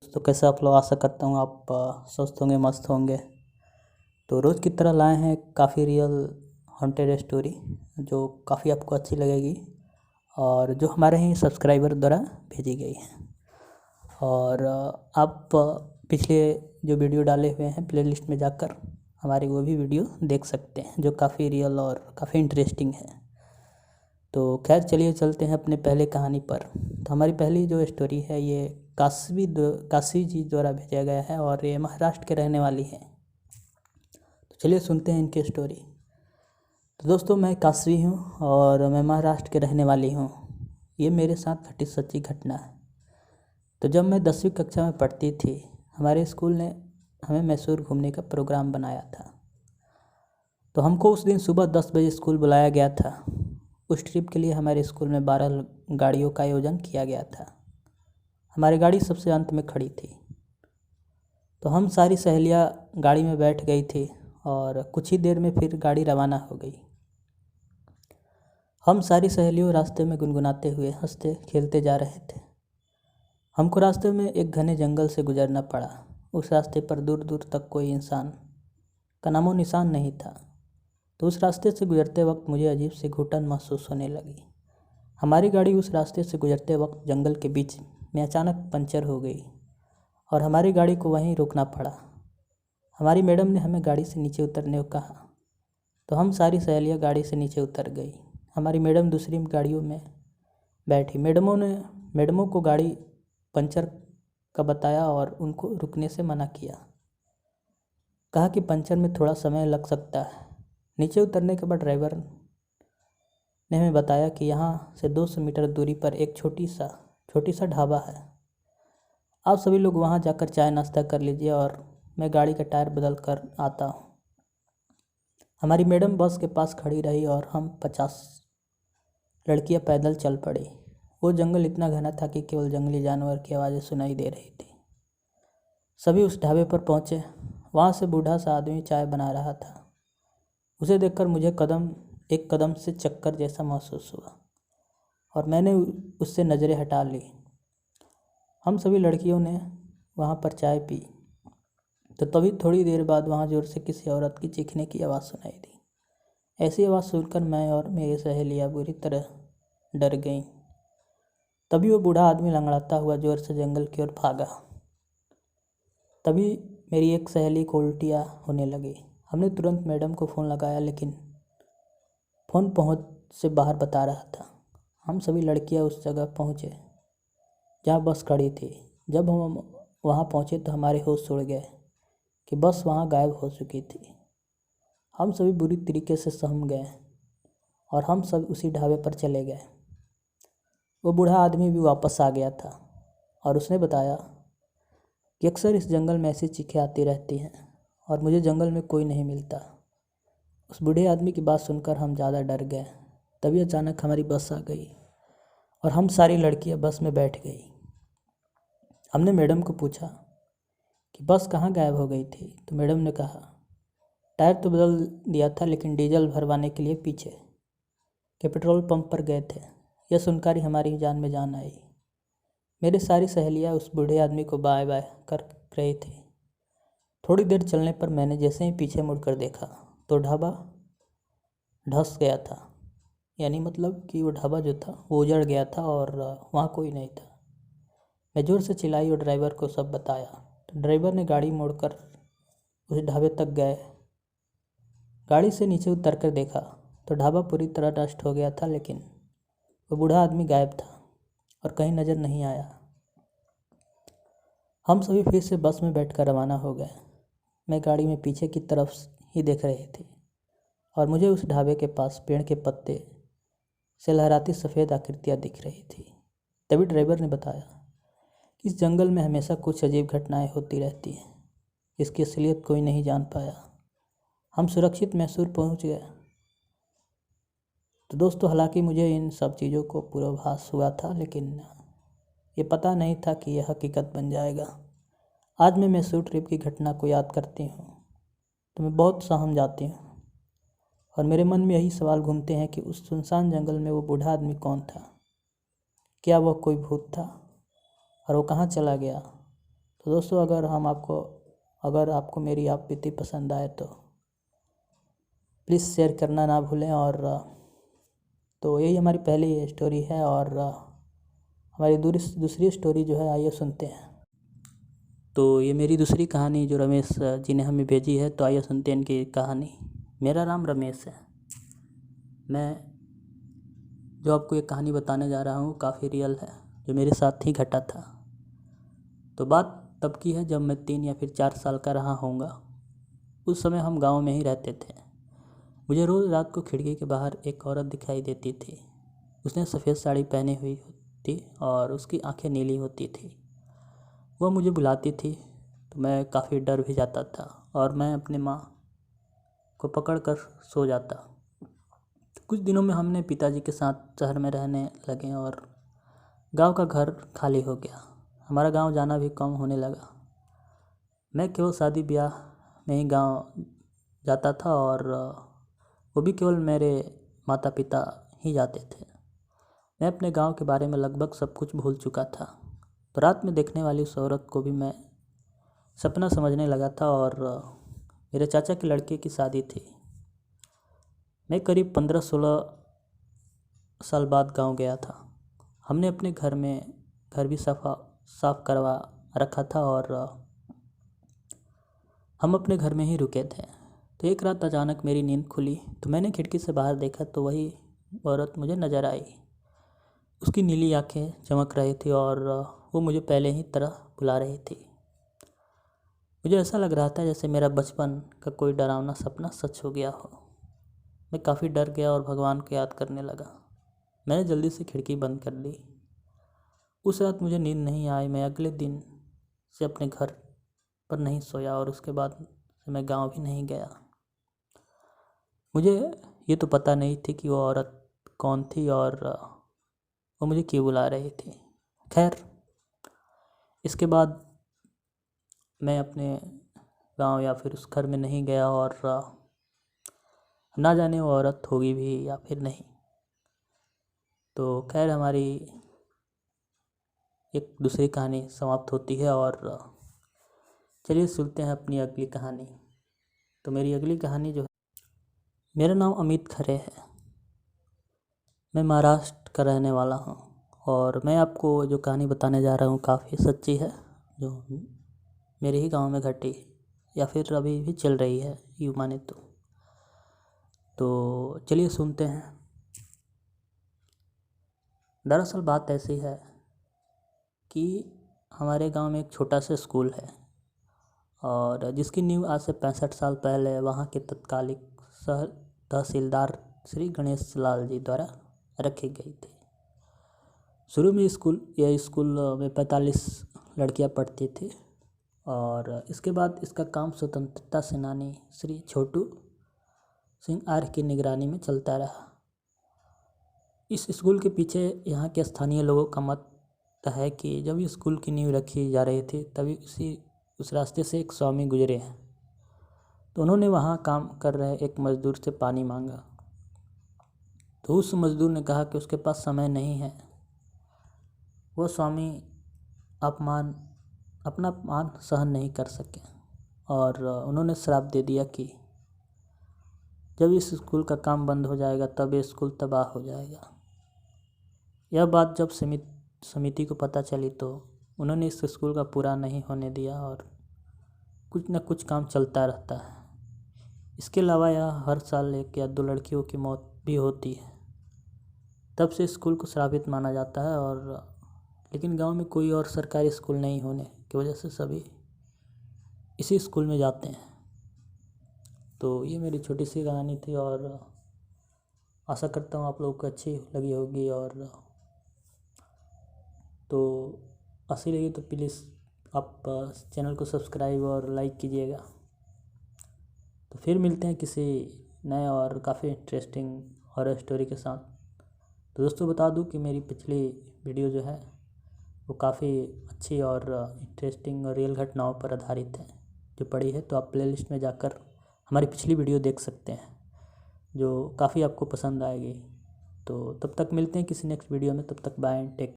तो कैसे आप लोग, आशा करता हूँ आप स्वस्थ होंगे, मस्त होंगे। तो रोज़ की तरह लाए हैं काफ़ी रियल हॉन्टेड स्टोरी जो काफ़ी आपको अच्छी लगेगी और जो हमारे ही सब्सक्राइबर द्वारा भेजी गई है। और आप पिछले जो वीडियो डाले हुए हैं प्लेलिस्ट में जाकर हमारी वो भी वीडियो देख सकते हैं जो काफ़ी रियल और काफ़ी इंटरेस्टिंग है। तो खैर चलिए चलते हैं अपने पहले कहानी पर। तो हमारी पहली जो स्टोरी है ये काशी जी द्वारा भेजा गया है और ये महाराष्ट्र के रहने वाली है। तो चलिए सुनते हैं इनकी स्टोरी। तो दोस्तों, मैं काशी हूँ और मैं महाराष्ट्र के रहने वाली हूँ। ये मेरे साथ घटी सच्ची घटना है। तो जब मैं 10वीं कक्षा में पढ़ती थी, हमारे स्कूल ने हमें मैसूर घूमने का प्रोग्राम बनाया था। तो हमको उस दिन सुबह 10 बजे स्कूल बुलाया गया था। उस ट्रिप के लिए हमारे स्कूल में 12 गाड़ियों का आयोजन किया गया था। हमारी गाड़ी सबसे अंत में खड़ी थी। तो हम सारी सहेलियां गाड़ी में बैठ गई थी और कुछ ही देर में फिर गाड़ी रवाना हो गई। हम सारी सहेलियों रास्ते में गुनगुनाते हुए हंसते खेलते जा रहे थे। हमको रास्ते में एक घने जंगल से गुजरना पड़ा। उस रास्ते पर दूर दूर तक कोई इंसान का नामो निशान नहीं था। तो उस रास्ते से गुजरते वक्त मुझे अजीब सी घुटन महसूस होने लगी। हमारी गाड़ी उस रास्ते से गुजरते वक्त जंगल के बीच में अचानक पंचर हो गई और हमारी गाड़ी को वहीं रोकना पड़ा। हमारी मैडम ने हमें गाड़ी से नीचे उतरने को कहा। तो हम सारी सहेलियां गाड़ी से नीचे उतर गई। हमारी मैडम दूसरी गाड़ियों में बैठी। मैडमों को गाड़ी पंचर का बताया और उनको रुकने से मना किया। कहा कि पंचर में थोड़ा समय लग सकता है। नीचे उतरने के बाद ड्राइवर ने हमें बताया कि यहाँ से 200 मीटर दूरी पर एक छोटी सा ढाबा है। आप सभी लोग वहाँ जाकर चाय नाश्ता कर लीजिए और मैं गाड़ी का टायर बदल कर आता हूँ। हमारी मैडम बस के पास खड़ी रही और हम 50 लड़कियाँ पैदल चल पड़ी। वो जंगल इतना घना था कि केवल जंगली जानवर की आवाज़ें सुनाई दे रही थी। सभी उस ढाबे पर पहुँचे। वहाँ से बूढ़ा सा आदमी चाय बना रहा था। उसे देखकर मुझे एक कदम से चक्कर जैसा महसूस हुआ और मैंने उससे नज़रें हटा ली। हम सभी लड़कियों ने वहाँ पर चाय पी। तो तभी थोड़ी देर बाद वहाँ जोर से किसी औरत की चीखने की आवाज़ सुनाई दी। ऐसी आवाज़ सुनकर मैं और मेरी सहेलियाँ बुरी तरह डर गईं। तभी वो बूढ़ा आदमी लंगड़ाता हुआ जोर से जंगल की ओर भागा। तभी मेरी एक सहेली को उल्टियाँ होने लगी। हमने तुरंत मैडम को फ़ोन लगाया, लेकिन फ़ोन पहुँच से बाहर बता रहा था। हम सभी लड़कियाँ उस जगह पहुँचे जहाँ बस खड़ी थी। जब हम वहाँ पहुँचे तो हमारे होश उड़ गए कि बस वहाँ गायब हो चुकी थी। हम सभी बुरी तरीके से सहम गए और हम सब उसी ढाबे पर चले गए। वो बूढ़ा आदमी भी वापस आ गया था और उसने बताया कि अक्सर इस जंगल में ऐसी चीखें आती रहती हैं और मुझे जंगल में कोई नहीं मिलता। उस बूढ़े आदमी की बात सुनकर हम ज़्यादा डर गए। तभी अचानक हमारी बस आ गई और हम सारी लड़कियां बस में बैठ गई। हमने मैडम को पूछा कि बस कहाँ गायब हो गई थी। तो मैडम ने कहा, टायर तो बदल दिया था, लेकिन डीजल भरवाने के लिए पीछे के पेट्रोल पंप पर गए थे। यह सुनकर ही हमारी जान में जान आई। मेरी सारी सहेलियाँ उस बूढ़े आदमी को बाय बाय कर रही थी। थोड़ी देर चलने पर मैंने जैसे ही पीछे मुड़कर देखा तो ढाबा धंस गया था। यानी मतलब कि वो ढाबा जो था वो उजड़ गया था और वहाँ कोई नहीं था। मैं ज़ोर से चिल्लाई और ड्राइवर को सब बताया। तो ड्राइवर ने गाड़ी मोड़कर उस ढाबे तक गए। गाड़ी से नीचे उतर कर देखा तो ढाबा पूरी तरह नष्ट हो गया था, लेकिन वो बूढ़ा आदमी गायब था और कहीं नज़र नहीं आया। हम सभी फिर से बस में बैठकर रवाना हो गए। मैं गाड़ी में पीछे की तरफ ही देख रही थी और मुझे उस ढाबे के पास पेड़ के पत्ते से लहराती सफ़ेद आकृतियाँ दिख रही थी। तभी ड्राइवर ने बताया कि इस जंगल में हमेशा कुछ अजीब घटनाएं होती रहती हैं, जिसकी असलियत कोई नहीं जान पाया। हम सुरक्षित मैसूर पहुंच गए। तो दोस्तों, हालांकि मुझे इन सब चीज़ों को पूर्वाभास हुआ था, लेकिन ये पता नहीं था कि यह हकीकत बन जाएगा। आज मैं मैसूर ट्रिप की घटना को याद करती हूँ तो मैं बहुत सहम जाती हूँ और मेरे मन में यही सवाल घूमते हैं कि उस सुनसान जंगल में वो बूढ़ा आदमी कौन था। क्या वह कोई भूत था और वो कहाँ चला गया। तो दोस्तों अगर आपको मेरी आप बीती पसंद आए तो प्लीज़ शेयर करना ना भूलें। और तो यही हमारी पहली स्टोरी है और हमारी दूसरी स्टोरी जो है आइए सुनते हैं। तो ये मेरी दूसरी कहानी जो रमेश जी ने हमें भेजी है, तो आइए सुनते हैं इनकी कहानी। मेरा नाम रमेश है। मैं जो आपको एक कहानी बताने जा रहा हूँ काफ़ी रियल है, जो मेरे साथ ही घटा था। तो बात तब की है जब मैं 3 या फिर 4 साल का रहा होऊंगा। उस समय हम गांव में ही रहते थे। मुझे रोज़ रात को खिड़की के बाहर एक औरत दिखाई देती थी। उसने सफ़ेद साड़ी पहनी हुई थी और उसकी आंखें नीली होती थी। वह मुझे बुलाती थी तो मैं काफ़ी डर भी जाता था और मैं अपनी माँ को पकड़ कर सो जाता। कुछ दिनों में हमने पिताजी के साथ शहर में रहने लगे और गांव का घर खाली हो गया। हमारा गांव जाना भी कम होने लगा। मैं केवल शादी ब्याह में ही गांव जाता था और वो भी केवल मेरे माता पिता ही जाते थे। मैं अपने गांव के बारे में लगभग सब कुछ भूल चुका था। तो रात में देखने वाली उस औरत को भी मैं सपना समझने लगा था और मेरे चाचा के लड़के की शादी थी। मैं करीब 15-16 साल बाद गांव गया था। हमने अपने घर भी साफ करवा रखा था और हम अपने घर में ही रुके थे। तो एक रात अचानक मेरी नींद खुली तो मैंने खिड़की से बाहर देखा तो वही औरत मुझे नज़र आई। उसकी नीली आंखें चमक रही थी और वो मुझे पहले ही तरह बुला रही थी। मुझे ऐसा लग रहा था जैसे मेरा बचपन का कोई डरावना सपना सच हो गया हो। मैं काफ़ी डर गया और भगवान को याद करने लगा। मैंने जल्दी से खिड़की बंद कर ली। उस रात मुझे नींद नहीं आई। मैं अगले दिन से अपने घर पर नहीं सोया और उसके बाद से मैं गांव भी नहीं गया। मुझे ये तो पता नहीं थी कि वो औरत कौन थी और वो मुझे क्यों बुला रही थी। खैर, इसके बाद मैं अपने गांव या फिर उस घर में नहीं गया और ना जाने वो औरत होगी भी या फिर नहीं। तो खैर, हमारी एक दूसरी कहानी समाप्त होती है और चलिए सुनते हैं अपनी अगली कहानी। तो मेरी अगली कहानी जो है, मेरा नाम अमित खरे है। मैं महाराष्ट्र का रहने वाला हूँ और मैं आपको जो कहानी बताने जा रहा हूँ काफ़ी सच्ची है, जो मेरे ही गांव में घटी या फिर अभी भी चल रही है यूँ माने तो चलिए सुनते हैं। दरअसल बात ऐसी है कि हमारे गांव में एक छोटा सा स्कूल है और जिसकी नींव आज से 65 साल पहले वहाँ के तत्कालिक तहसीलदार श्री गणेश लाल जी द्वारा रखी गई थी। शुरू में यह स्कूल में 45 लड़कियां पढ़ती थी और इसके बाद इसका काम स्वतंत्रता सेनानी श्री छोटू सिंह आर्य की निगरानी में चलता रहा। इस स्कूल के पीछे यहाँ के स्थानीय लोगों का मत है कि जब इस स्कूल की नींव रखी जा रही थी तभी उस रास्ते से एक स्वामी गुजरे हैं। तो उन्होंने वहाँ काम कर रहे एक मज़दूर से पानी मांगा। तो उस मज़दूर ने कहा कि उसके पास समय नहीं है। वो स्वामी अपना अपमान सहन नहीं कर सके और उन्होंने श्राप दे दिया कि जब इस स्कूल का काम बंद हो जाएगा तब ये स्कूल तबाह हो जाएगा। यह बात जब समिति को पता चली तो उन्होंने इस स्कूल का पूरा नहीं होने दिया और कुछ न कुछ काम चलता रहता है। इसके अलावा यह हर साल 1 या 2 लड़कियों की मौत भी होती है। तब से स्कूल को श्रापित माना जाता है और लेकिन गांव में कोई और सरकारी स्कूल नहीं होने की वजह से सभी इसी स्कूल में जाते हैं। तो ये मेरी छोटी सी कहानी थी और आशा करता हूँ आप लोगों को अच्छी लगी होगी और तो अच्छी लगी तो प्लीज़ आप चैनल को सब्सक्राइब और लाइक कीजिएगा। तो फिर मिलते हैं किसी नए और काफ़ी इंटरेस्टिंग हॉरर स्टोरी के साथ। तो दोस्तों बता दूं कि मेरी पिछली वीडियो जो है वो काफ़ी अच्छी और इंटरेस्टिंग और रियल घटनाओं पर आधारित है। जो पड़ी है तो आप प्लेलिस्ट में जाकर हमारी पिछली वीडियो देख सकते हैं, जो काफ़ी आपको पसंद आएगी। तो तब तक मिलते हैं किसी नेक्स्ट वीडियो में। तब तक बाय एंड टेक।